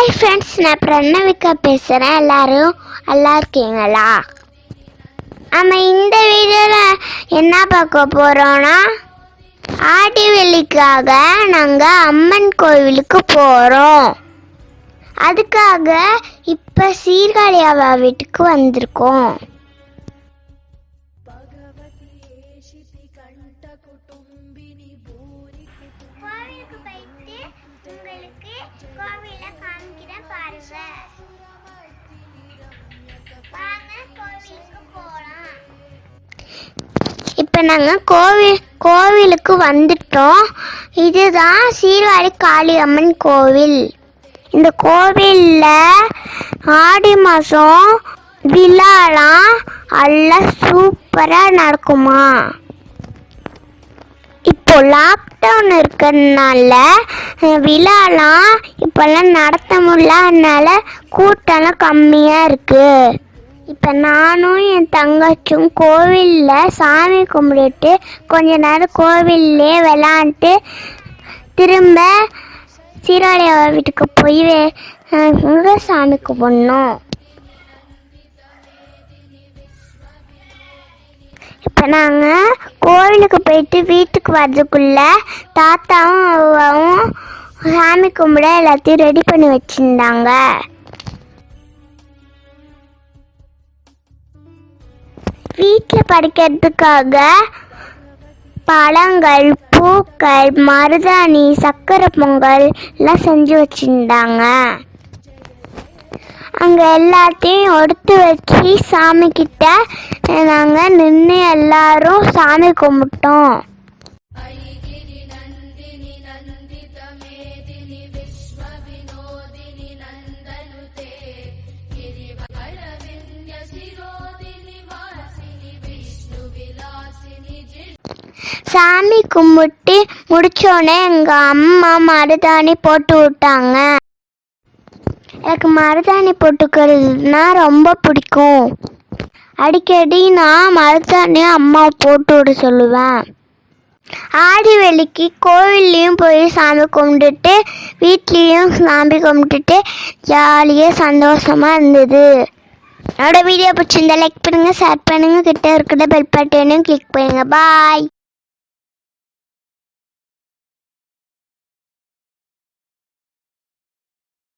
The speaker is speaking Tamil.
ஹாய் ஃப்ரெண்ட்ஸ், நான் பிரணவிகா பேசுகிறேன். எல்லாரும் நல்லா இருக்கீங்களா? நம்ம இந்த வீடியோவில் என்ன பார்க்க போகிறோன்னா, ஆடி வெள்ளிக்காக நாங்கள் அம்மன் கோவிலுக்கு போகிறோம். அதுக்காக இப்போ சீர்காழி அவ வீட்டுக்கு வந்திருக்கோம். கோவிலுக்கு போயிட்டு உங்களுக்கு கோவிலை காமிக்கிறேன் பாருங்க. வாங்க கோவிலுக்கு போகலாம். இப்போ நாங்கள் கோவிலுக்கு வந்துட்டோம். இதுதான் சீர்காழி காளியம்மன் கோவில். இந்த கோவிலில் ஆடி மாதம் விழாலாம் எல்லாம் சூப்பராக நடக்குமா. இப்போ லாக்டவுன் இருக்கிறதுனால விழாலாம் இப்போல்லாம் நடத்த முடியல, அதனால கூட்டம்லாம் கம்மியாக இருக்குது. இப்போ நானும் என் தங்கச்சும் கோவிலில் சாமி கும்பிட்டுட்டு கொஞ்ச நேரம் கோவில்லே விளாண்டுட்டு திரும்ப சீர்காழி வீட்டுக்கு போய் சாமி கும்பிடணும். இப்போ நாங்கள் கோவிலுக்கு போயிட்டு வீட்டுக்கு வர்றதுக்குள்ள தாத்தாவும் அவ்வாவும் சாமி கும்பிட எல்லாத்தையும் ரெடி பண்ணி வச்சுருந்தாங்க. வீட்டில் படைக்கிறதுக்காக பழங்கள், பூக்கள், மருதாணி, சக்கரை பொங்கல் எல்லாம் செஞ்சு வச்சுருந்தாங்க. அங்கே எல்லாத்தையும் எடுத்து வச்சு சாமிக்கிட்ட நாங்கள் நின்று எல்லாரும் சாமி கும்பிட்டோம். சாமி கும்பிட்டு முடிச்சோடனே எங்கள் அம்மா மருதாணி போட்டு விட்டாங்க. எனக்கு மருதாணி போட்டுக்கிறதுனா ரொம்ப பிடிக்கும். அடிக்கடி நான் மருதாணி அம்மா போட்டு விட சொல்லுவேன். ஆடி வெள்ளிக்கு கோவில்லையும் போய் சாமி கும்பிட்டுட்டு வீட்லேயும் சாமி கும்பிட்டுட்டு ஜாலியாக சந்தோஷமாக இருந்தது. என்னோட வீடியோ பிடிச்சிருந்தா லைக் பண்ணுங்கள், ஷேர் பண்ணுங்கள், கிட்ட இருக்கிற பெல் பட்டனையும் கிளிக் பண்ணுங்கள். பாய்.